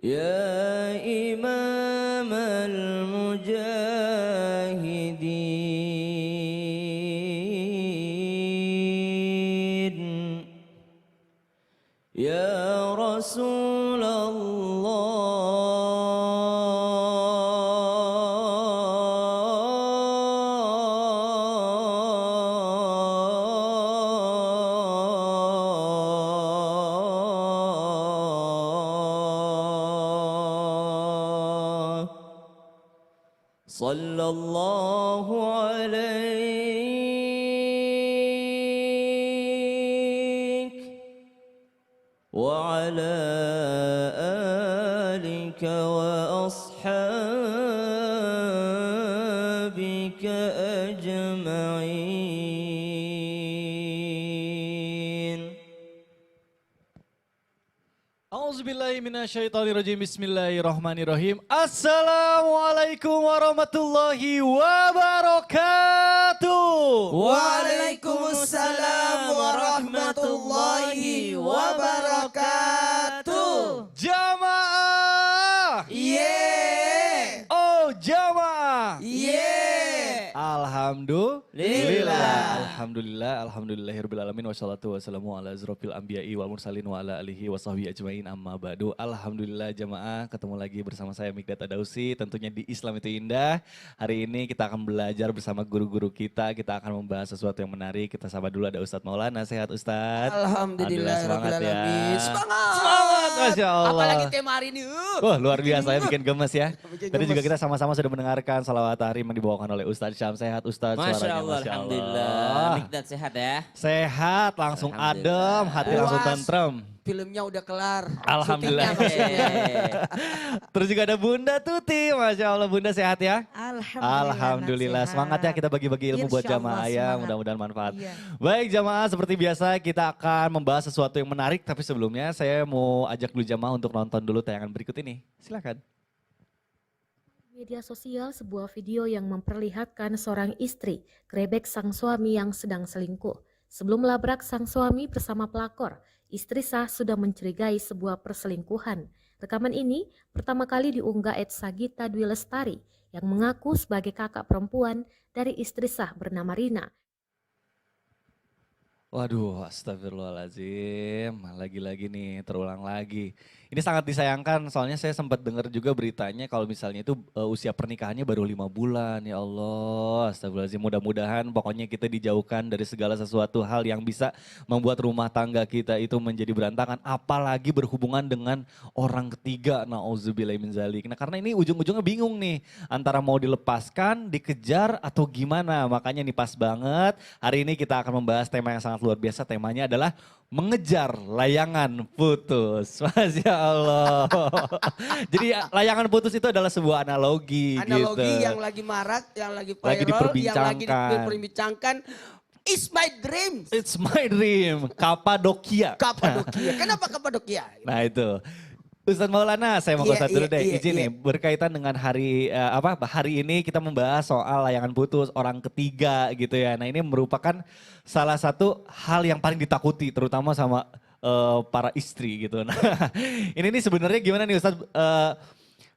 يا إمام المجاهدين يا رسول الله صلى الله عليك وعلى آلك وأصحابك أجمعين. A'udzubillahiminasyaitonirrajim. Bismillahirrahmanirrahim. Assalamualaikum warahmatullahi wabarakatuh. Waalaikumsalam warahmatullahi wabarakatuh. Jamaah. Yeah. Oh jamaah. Yeah. Alhamdulillahirrabbilalamin. Wassalatu wassalamu ala azrafil anbiya'i wal mursalin wa ala alihi wa sahbihi ajma'in amma ba'du. Alhamdulillah jamaah, ketemu lagi bersama saya Mikdad Adausi, tentunya di Islam itu Indah. Hari ini kita akan belajar bersama guru-guru kita akan membahas sesuatu yang menarik. Kita sapa dulu, ada Ustadz Maulana. Sehat Ustadz? Alhamdulillah Semangat ya. Semangat. Semangat, Masya Allah. Apalagi tema hari ini. Wah luar biasa ya, bikin gemes ya. Bikin Tadi juga gemes. kita sama-sama sudah mendengarkan salawat tahrim yang dibawakan oleh Ustadz Syam. Sehat Ustadz? Masya Suaranya, Allah, Masya alhamdulillah. Mikdad sehat ya. Sehat, langsung Alhamdulillah. adem, hati langsung Puas. tentrem. Filmnya udah kelar. Alhamdulillah. Syutingnya maksudnya. Terus juga ada Bunda Tuti, Masya Allah Bunda sehat ya? Alhamdulillah. Semangat ya, kita bagi-bagi ilmu buat Insya Allah, jamaah ya, semangat. mudah-mudahan manfaat. Iya. Baik jamaah, seperti biasa kita akan membahas sesuatu yang menarik, tapi sebelumnya saya mau ajak dulu jamaah untuk nonton dulu tayangan berikut ini. Silakan. Media sosial sebuah video yang memperlihatkan seorang istri gerebek sang suami yang sedang selingkuh. Sebelum melabrak sang suami bersama pelakor, istri sah sudah mencurigai sebuah perselingkuhan. Rekaman ini pertama kali diunggah Sagita Dwi Lestari yang mengaku sebagai kakak perempuan dari istri sah bernama Rina. Waduh, astagfirullahaladzim, lagi-lagi nih, terulang lagi. Ini sangat disayangkan, soalnya saya sempat dengar juga beritanya kalau misalnya itu usia pernikahannya baru 5 bulan. Ya Allah, astagfirullahaladzim, mudah-mudahan pokoknya kita dijauhkan dari segala sesuatu hal yang bisa membuat rumah tangga kita itu menjadi berantakan. Apalagi berhubungan dengan orang ketiga, na'udzubillahi min dzalik. Nah karena ini ujung-ujungnya bingung nih, antara mau dilepaskan, dikejar atau gimana. Makanya nih pas banget, hari ini kita akan membahas tema yang sangat luar biasa, temanya adalah mengejar layangan putus. Masya Allah. Jadi layangan putus itu adalah sebuah analogi, Analogi gitu. yang lagi marak, yang lagi Lagi viral, yang lagi diperbincangkan. diperbincangkan. It's my dream. It's my dream, Kapadokia. Kapadokia. Kenapa Kapadokia? Nah itu. Ustadz Maulana, saya mau ke Iya, Ustadz dulu iya, deh. iya, Izin iya. nih, berkaitan dengan hari ini kita membahas soal layangan putus orang ketiga gitu ya. Nah ini merupakan salah satu hal yang paling ditakuti, terutama sama para istri gitu. Nah ini nih sebenarnya gimana nih Ustadz?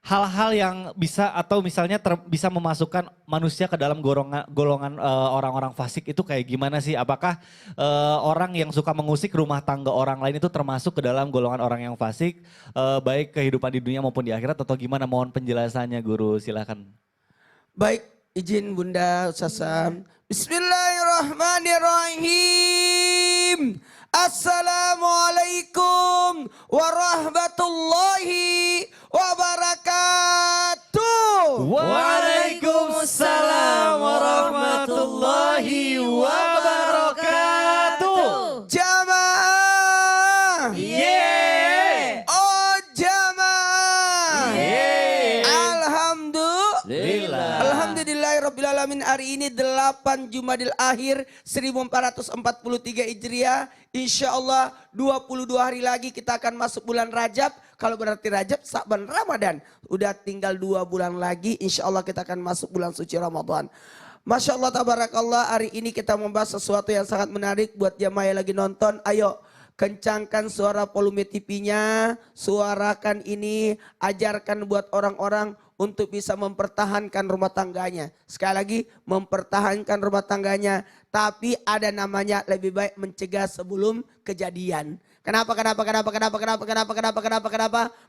Hal-hal yang bisa atau misalnya bisa memasukkan manusia ke dalam golongan orang-orang fasik itu kayak gimana sih? Apakah orang yang suka mengusik rumah tangga orang lain itu termasuk ke dalam golongan orang yang fasik, baik kehidupan di dunia maupun di akhirat atau gimana? Mohon penjelasannya Guru, silakan. Baik, izin Bunda Sasam. Bismillahirrahmanirrahim. Assalamualaikum warahmatullahi wabarakatuh. Waalaikumsalam warahmatullahi wabarakatuh. Jamaah. Yeay. Oh jamaah. Yeay. Alhamdulillah. Alhamdulillahirrabbilalamin, hari ini 8 Jumadil Akhir 1443 Hijriah. Insya Allah 22 hari lagi kita akan masuk bulan Rajab. Kalau berarti Rajab, Sa'ban, Ramadan. Udah tinggal 2 bulan lagi, insya Allah kita akan masuk bulan suci Ramadan. Masya Allah, tabarakallah, hari ini kita membahas sesuatu yang sangat menarik buat jamaah yang lagi nonton. Ayo, kencangkan suara volume TV-nya, suarakan ini, ajarkan buat orang-orang untuk bisa mempertahankan rumah tangganya. Sekali lagi, mempertahankan rumah tangganya, tapi ada namanya lebih baik mencegah sebelum kejadian. Kenapa?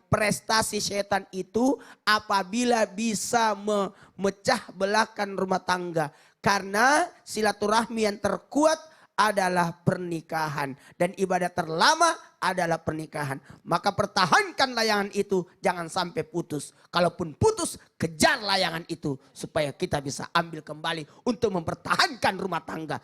Prestasi setan itu apabila bisa memecah belahkan rumah tangga. Karena silaturahmi yang terkuat adalah pernikahan. Dan ibadah terlama adalah pernikahan. Maka pertahankan layangan itu, jangan sampai putus. Kalaupun putus, kejar layangan itu. Supaya kita bisa ambil kembali untuk mempertahankan rumah tangga.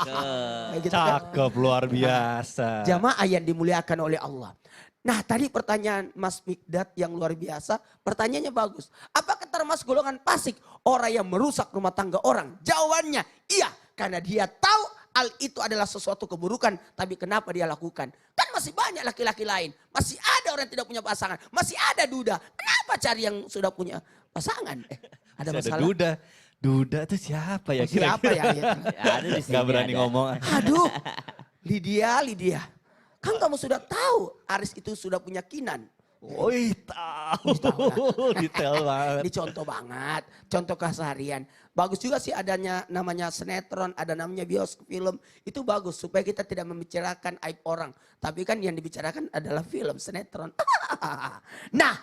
Cakep. Cakep, luar biasa. Jamaah yang dimuliakan oleh Allah. Nah tadi pertanyaan Mas Mikdad yang luar biasa, pertanyaannya bagus. Apakah termasuk golongan fasik orang yang merusak rumah tangga orang? Jawabannya iya, karena dia tahu hal itu adalah sesuatu keburukan, tapi kenapa dia lakukan? Kan masih banyak laki-laki lain, masih ada orang yang tidak punya pasangan, masih ada duda. Kenapa cari yang sudah punya pasangan? Ada Masih masalah? Duda. Duda itu siapa ya Siapa kira-kira? ya? Gitu. Ada di sini. Gak berani ada. ngomong. Aduh, Lydia. Kan kamu sudah tahu Aris itu sudah punya kinan. Woi tahu. Detail banget. Ini contoh banget, contoh keseharian. Bagus juga sih adanya namanya sinetron, ada namanya bioskop film. Itu bagus supaya kita tidak membicarakan aib orang. Tapi kan yang dibicarakan adalah film, sinetron. Nah,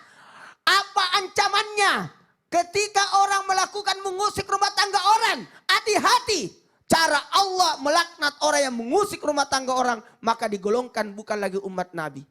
apa ancamannya? Ketika orang melakukan mengusik rumah tangga orang, hati-hati. Cara Allah melaknat orang yang mengusik rumah tangga orang, maka digolongkan bukan lagi umat Nabi.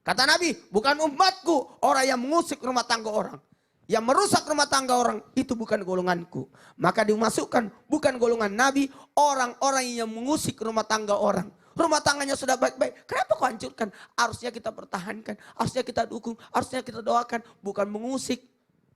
Kata Nabi, bukan umatku orang yang mengusik rumah tangga orang. Yang merusak rumah tangga orang, itu bukan golonganku. Maka dimasukkan bukan golongan Nabi, orang-orang yang mengusik rumah tangga orang. Rumah tangganya sudah baik-baik, kenapa kau hancurkan? Harusnya kita pertahankan, harusnya kita dukung, harusnya kita doakan, bukan mengusik.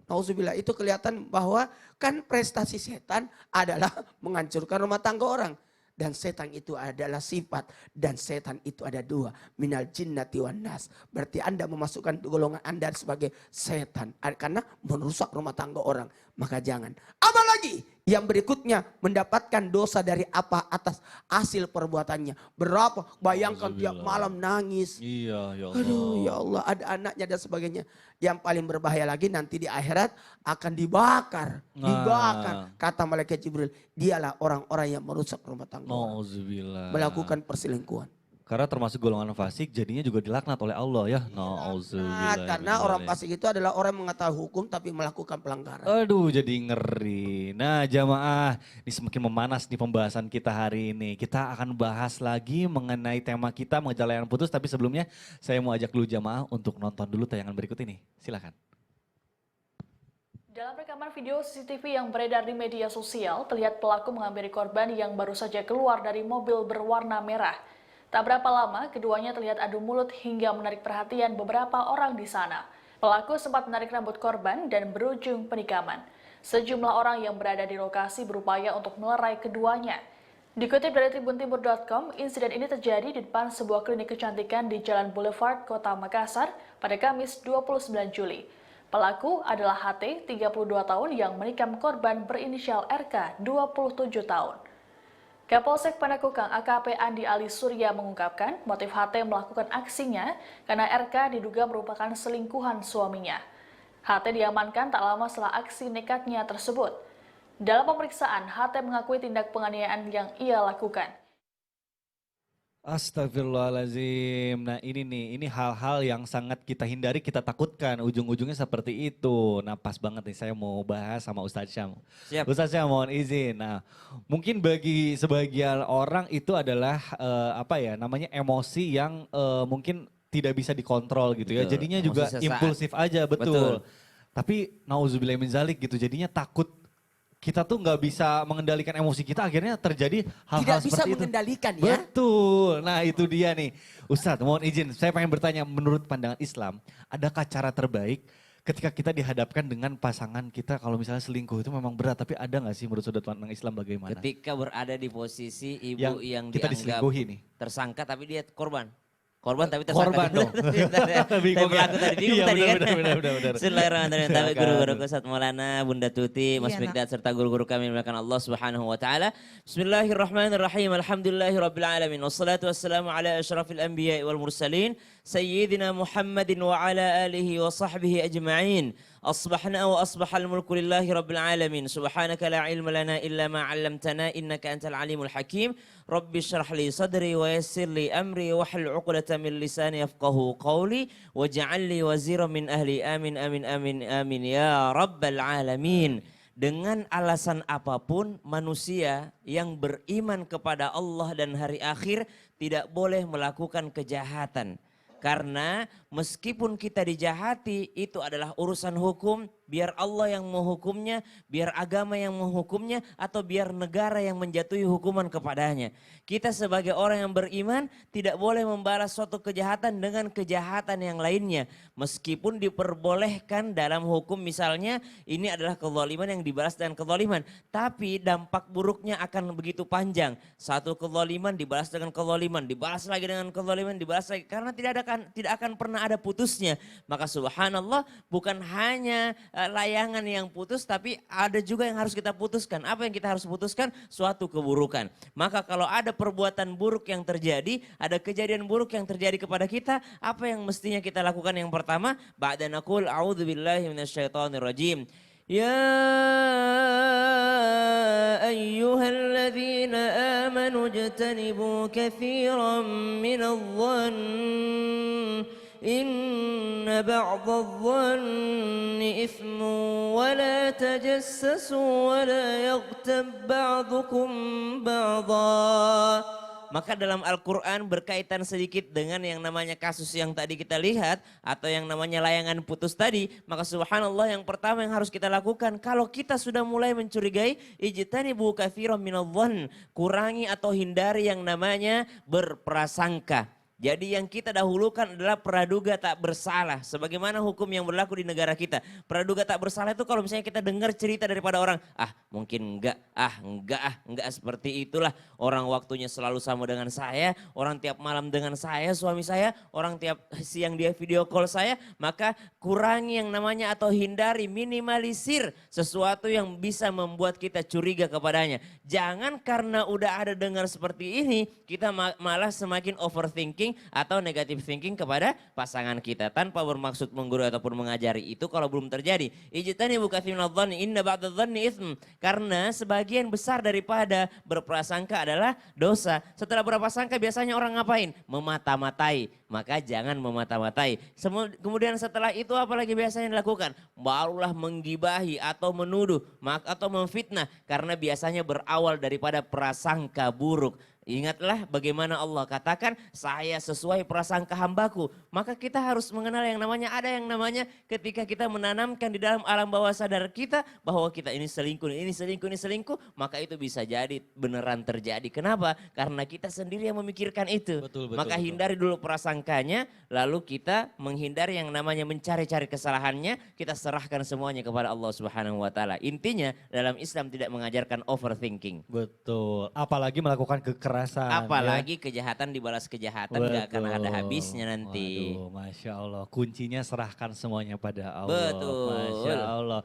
Nauzubillah, itu kelihatan bahwa kan prestasi setan adalah menghancurkan rumah tangga orang. Dan setan itu adalah sifat. Dan setan itu ada dua. Minal jinnati wan nas. Berarti Anda memasukkan golongan Anda sebagai setan. Karena merusak rumah tangga orang. Maka jangan. Apalagi yang berikutnya mendapatkan dosa dari apa atas hasil perbuatannya. Berapa? Bayangkan tiap malam nangis. Iya ya Allah. Aduh ya Allah, ada anaknya dan sebagainya. Yang paling berbahaya lagi nanti di akhirat akan dibakar. Dibakar. Kata malaikat Jibril, dialah orang-orang yang merusak rumah tangga. Nauzubillah. Melakukan perselingkuhan. Karena termasuk golongan fasik jadinya juga dilaknat oleh Allah ya. Nauzubillah. Karena orang fasik itu adalah orang yang mengetahui hukum tapi melakukan pelanggaran. Aduh jadi ngeri. Nah jamaah, ini semakin memanas nih pembahasan kita hari ini. Kita akan bahas lagi mengenai tema kita mengejar layangan putus. Tapi sebelumnya saya mau ajak dulu jamaah untuk nonton dulu tayangan berikut ini. Silakan. Dalam rekaman video CCTV yang beredar di media sosial, terlihat pelaku menghampiri korban yang baru saja keluar dari mobil berwarna merah. Tak berapa lama, keduanya terlihat adu mulut hingga menarik perhatian beberapa orang di sana. Pelaku sempat menarik rambut korban dan berujung penikaman. Sejumlah orang yang berada di lokasi berupaya untuk melerai keduanya. Dikutip dari tribuntimur.com, insiden ini terjadi di depan sebuah klinik kecantikan di Jalan Boulevard, Kota Makassar pada Kamis 29 Juli. Pelaku adalah HT, 32 tahun yang menikam korban berinisial RK, 27 tahun. Kapolsek Panakukang AKP Andi Ali Surya mengungkapkan motif HT melakukan aksinya karena RK diduga merupakan selingkuhan suaminya. HT diamankan tak lama setelah aksi nekatnya tersebut. Dalam pemeriksaan, HT mengakui tindak penganiayaan yang ia lakukan. Astagfirullahaladzim. Nah ini hal-hal yang sangat kita hindari, kita takutkan. Ujung-ujungnya seperti itu. Nah pas banget nih saya mau bahas sama Ustadz Syam. Siap. Ustadz Syam mohon izin. Nah mungkin bagi sebagian orang itu adalah namanya emosi yang mungkin tidak bisa dikontrol gitu ya. Betul. Jadinya Emosi juga sesaat. impulsif aja, betul. Betul. Tapi nauzubillah min zalik gitu, jadinya takut. Kita tuh nggak bisa mengendalikan emosi kita, akhirnya terjadi hal-hal Tidak bisa seperti itu. mengendalikan ya. Betul, nah itu dia nih. Ustadz mohon izin, saya pengen bertanya menurut pandangan Islam, adakah cara terbaik ketika kita dihadapkan dengan pasangan kita kalau misalnya selingkuh itu memang berat, tapi ada nggak sih menurut sudut pandang Islam bagaimana? Ketika berada di posisi ibu yang kita dianggap diselingkuhi nih. tersangka tapi dia korban. Korban tapi tersangka. Korban dong. Tapi pelaku tadi bingung Iya, tadi kan. benar. Bismillahirrahmanirrahim. Tapi Silakan. guru-guru Ustaz Maulana, Bunda Tuti, Mas Iya, Mikdad serta guru-guru kami dimuliakan Allah Subhanahu wa taala. Bismillahirrahmanirrahim. Alhamdulillahirabbil alamin. Wassalatu wassalamu ala asyrafil anbiya'i wal mursalin sayyidina Muhammadin wa ala alihi wa sahbihi ajma'in. أصبحنا وأصبح الملك لله رب العالمين سبحانك لا علم لنا إلا ما علمتنا إنك أنت العليم الحكيم رب اشرح لي صدري ويسر لي أمري واحلل عقدة من لساني يفقهوا قولي واجعل لي وزيرا من أهلي آمين آمين آمين آمين يا رب العالمين. Dengan alasan apapun manusia yang beriman kepada Allah dan hari akhir tidak boleh melakukan kejahatan. Karena meskipun kita dijahati itu adalah urusan hukum, biar Allah yang menghukumnya, biar agama yang menghukumnya, atau biar negara yang menjatuhi hukuman kepadanya. Kita sebagai orang yang beriman tidak boleh membalas suatu kejahatan dengan kejahatan yang lainnya. Meskipun diperbolehkan dalam hukum misalnya ini adalah kezaliman yang dibalas dengan kezaliman. Tapi dampak buruknya akan begitu panjang. Satu kezaliman dibalas dengan kezaliman, dibalas lagi dengan kezaliman, dibalas lagi. Karena tidak akan pernah ada putusnya. Maka subhanallah bukan hanya layangan yang putus tapi ada juga yang harus kita putuskan. Apa yang kita harus putuskan? Suatu keburukan. Maka kalau ada perbuatan buruk yang terjadi, ada kejadian buruk yang terjadi kepada kita, apa yang mestinya kita lakukan yang pertama? Ba'da naqul a'udzubillahi minasyaitonirrajim. يا أيها الذين آمنوا اجتنبوا كثيرا من الظن إن بعض الظن إثم ولا تجسسوا ولا يغتب بعضكم بعضا. Maka dalam Al-Quran berkaitan sedikit dengan yang namanya kasus yang tadi kita lihat atau yang namanya layangan putus tadi. Maka subhanallah yang pertama yang harus kita lakukan kalau kita sudah mulai mencurigai, ijtanibu katsiran minadh-dhann, kurangi atau hindari yang namanya berprasangka. Jadi yang kita dahulukan adalah praduga tak bersalah. Sebagaimana hukum yang berlaku di negara kita. Praduga tak bersalah itu kalau misalnya kita dengar cerita daripada orang. Mungkin enggak seperti itulah. Orang waktunya selalu sama dengan saya. Orang tiap malam dengan saya, suami saya. Orang tiap siang dia video call saya. Maka kurangi yang namanya atau hindari, minimalisir sesuatu yang bisa membuat kita curiga kepadanya. Jangan karena udah ada dengar seperti ini, kita malah semakin overthinking atau negative thinking kepada pasangan kita tanpa bermaksud menggurui ataupun mengajari. Itu kalau belum terjadi. Ijtanibu katsiran minadh-dhanni inna ba'dadh-dhanni itsm. Karena sebagian besar daripada berprasangka adalah dosa. Setelah berprasangka biasanya orang ngapain? Memata-matai. Maka jangan memata-matai. Kemudian setelah itu apalagi biasanya dilakukan? Barulah menggibahi atau menuduh atau memfitnah. Karena biasanya berawal daripada prasangka buruk. Ingatlah bagaimana Allah katakan, saya sesuai prasangka hambaku. Maka kita harus mengenal yang namanya, ada yang namanya ketika kita menanamkan di dalam alam bawah sadar kita bahwa kita ini selingkuh, ini selingkuh, maka itu bisa jadi beneran terjadi. Kenapa? Karena kita sendiri yang memikirkan itu. Maka hindari dulu prasangkanya, lalu kita menghindari yang namanya mencari-cari kesalahannya, kita serahkan semuanya kepada Allah Subhanahu wa taala. Intinya dalam Islam tidak mengajarkan overthinking. Betul, apalagi melakukan kekerasan. Apalagi kejahatan dibalas kejahatan, gak akan ada habisnya nanti. Waduh, Masya Allah, kuncinya serahkan semuanya pada Allah. Betul. Masya Allah.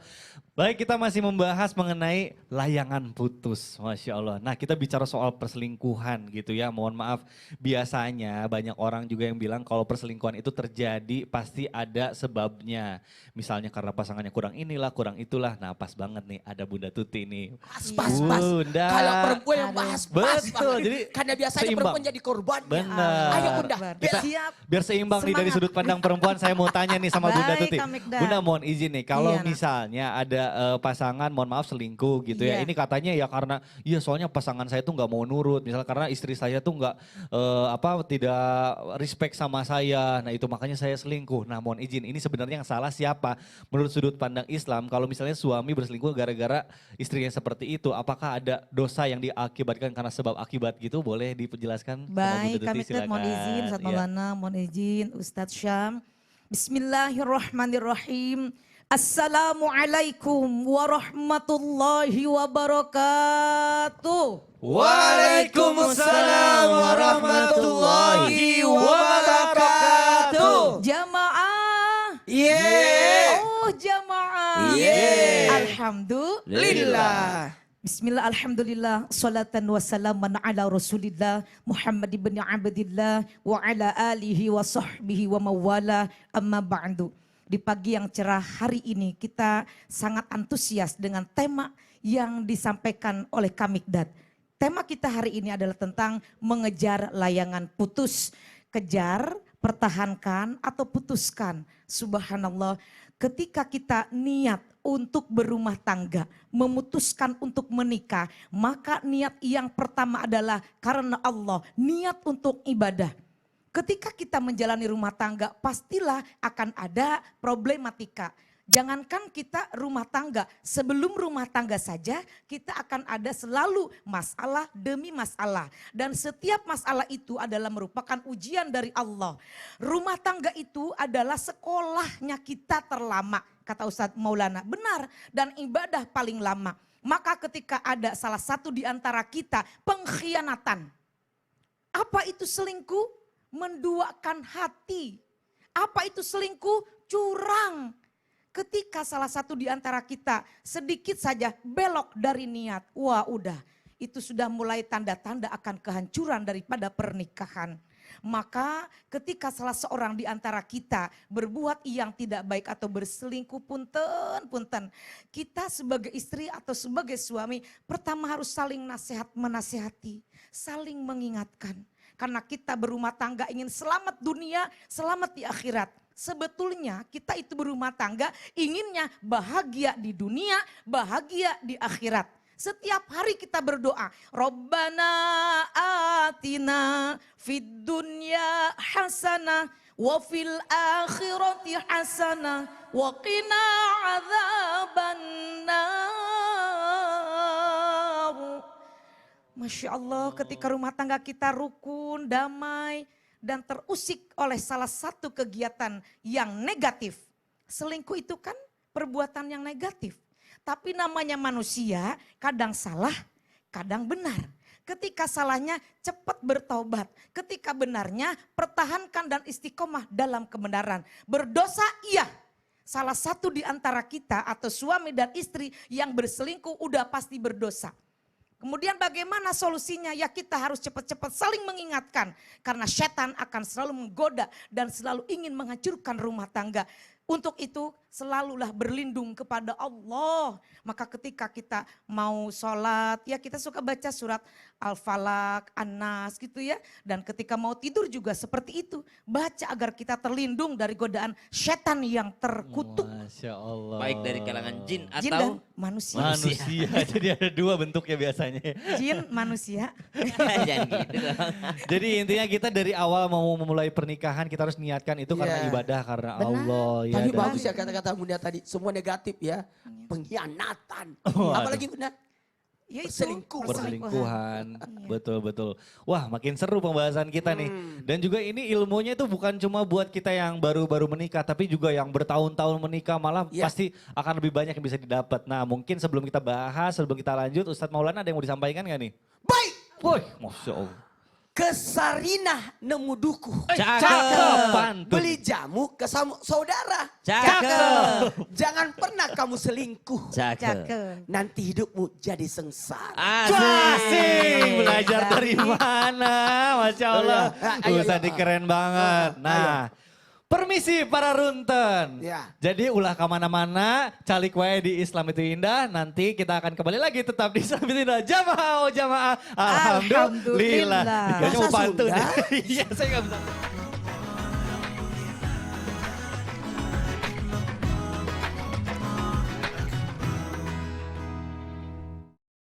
Baik, kita masih membahas mengenai layangan putus, Masya Allah. Nah, kita bicara soal perselingkuhan gitu ya, mohon maaf. Biasanya banyak orang juga yang bilang kalau perselingkuhan itu terjadi pasti ada sebabnya. Misalnya karena pasangannya kurang inilah, kurang itulah. Nah, pas banget nih ada Bunda Tuti nih. Pas. Bunda. Kalau perempuan yang pas Betul, banget. jadi Karena biasanya seimbang. perempuan jadi korbannya. Benar. Ayo Bunda, Kita siap. biar seimbang nih dari Semangat. sudut pandang perempuan, saya mau tanya nih sama Bunda Baik, Tuti. Kak Mikdad. Bunda mohon izin nih, kalau Iya, Nak. misalnya ada pasangan mohon maaf selingkuh gitu ya. Iya. Ini katanya ya karena soalnya pasangan saya tuh nggak mau nurut. Misalnya karena istri saya tuh nggak tidak respect sama saya. Nah itu makanya saya selingkuh. Nah mohon izin, ini sebenarnya yang salah siapa? Menurut sudut pandang Islam, kalau misalnya suami berselingkuh gara-gara istrinya seperti itu, apakah ada dosa yang diakibatkan karena sebab akibat gitu? Boleh dijelaskan? sama Baik, Bunda kami Tuti, silakan. mohon izin, Ustadz Iya. Maulana, mohon izin, Ustadz Syam. Bismillahirrahmanirrahim. Assalamualaikum warahmatullahi wabarakatuh. Waalaikumsalam warahmatullahi wabarakatuh. Alhamdulillah. Bismillah, alhamdulillah, salatan wa salaman ala rasulillah, Muhammad ibn Abdillah, wa ala alihi wa sahbihi wa mawala, amma ba'du. Di pagi yang cerah hari ini kita sangat antusias dengan tema yang disampaikan oleh Kamikdad. Tema kita hari ini adalah tentang mengejar layangan putus. Kejar, pertahankan atau putuskan. Subhanallah, ketika kita niat untuk berumah tangga, memutuskan untuk menikah, maka niat yang pertama adalah karena Allah, niat untuk ibadah. Ketika kita menjalani rumah tangga, pastilah akan ada problematika. Jangankan kita rumah tangga, sebelum rumah tangga saja kita akan ada selalu masalah demi masalah. Dan setiap masalah itu adalah merupakan ujian dari Allah. Rumah tangga itu adalah sekolahnya kita terlama, kata Ustadz Maulana. Benar, dan ibadah paling lama. Maka ketika ada salah satu di antara kita pengkhianatan. Apa itu selingkuh? Menduakan hati. Apa itu selingkuh? Curang. Ketika salah satu di antara kita sedikit saja belok dari niat, wah udah, itu sudah mulai tanda-tanda akan kehancuran daripada pernikahan. Maka ketika salah seorang di antara kita berbuat yang tidak baik atau berselingkuh, punten, kita sebagai istri atau sebagai suami pertama harus saling menasehati, saling mengingatkan. Karena kita berumah tangga ingin selamat dunia, selamat di akhirat. Sebetulnya kita itu berumah tangga inginnya bahagia di dunia, bahagia di akhirat. Setiap hari kita berdoa, Rabbana atina fid dunya hasanah wa fil akhirati hasanah wa qina adzabannar. Masya Allah, ketika rumah tangga kita rukun, damai, dan terusik oleh salah satu kegiatan yang negatif. Selingkuh itu kan perbuatan yang negatif. Tapi namanya manusia kadang salah, kadang benar. Ketika salahnya cepat bertaubat. Ketika benarnya pertahankan dan istiqomah dalam kebenaran. Berdosa iya. Salah satu di antara kita atau suami dan istri yang berselingkuh udah pasti berdosa. Kemudian bagaimana solusinya? Ya kita harus cepat-cepat saling mengingatkan. Karena setan akan selalu menggoda dan selalu ingin menghancurkan rumah tangga. Untuk itu selalulah berlindung kepada Allah. Maka ketika kita mau sholat, ya kita suka baca surat Al-Falaq, An-Nas gitu ya. Dan ketika mau tidur juga seperti itu. Baca agar kita terlindung dari godaan setan yang terkutuk. Masya Allah. Baik dari kalangan jin Jin dan atau manusia. Manusia, jadi ada dua bentuknya biasanya. Jin, manusia. jangan gitu dong. Jadi intinya kita dari awal mau memulai pernikahan kita harus niatkan itu karena Iya. ibadah, karena Benar. Allah. Ya, Tadi dan- bagus ya kata-kata Bunda tadi. Semua negatif ya. Pengkhianatan. Oh, Apalagi Bunda? Ya itu, Perselingkuhan. perselingkuhan. Iya. Betul. Wah makin seru pembahasan kita nih. Dan juga ini ilmunya itu bukan cuma buat kita yang baru-baru menikah. Tapi juga yang bertahun-tahun menikah malah Iya. pasti akan lebih banyak yang bisa didapat. Nah mungkin sebelum kita bahas, sebelum kita lanjut Ustadz Maulana ada yang mau disampaikan gak nih? Baik. Woi, Masya Allah. Kesarinah nemu duku. Cakep, pantun. Beli jamu ke saudara. Cakep. Jangan pernah kamu selingkuh. Cakep. Nanti hidupmu jadi sengsara. Asik, belajar dari mana? Masya Allah. Ayo, Ustadz ayo. keren banget. Nah, permisi para runten. Ya. Jadi ulah kemana-mana, calik wae di Islam itu indah. Nanti kita akan kembali lagi tetap di Islam itu indah. Jamaah, oh jamaah. Alhamdulillah. Alhamdulillah. Kayaknya mau Bahasa pantun. Sunda? Iya, saya gak bisa.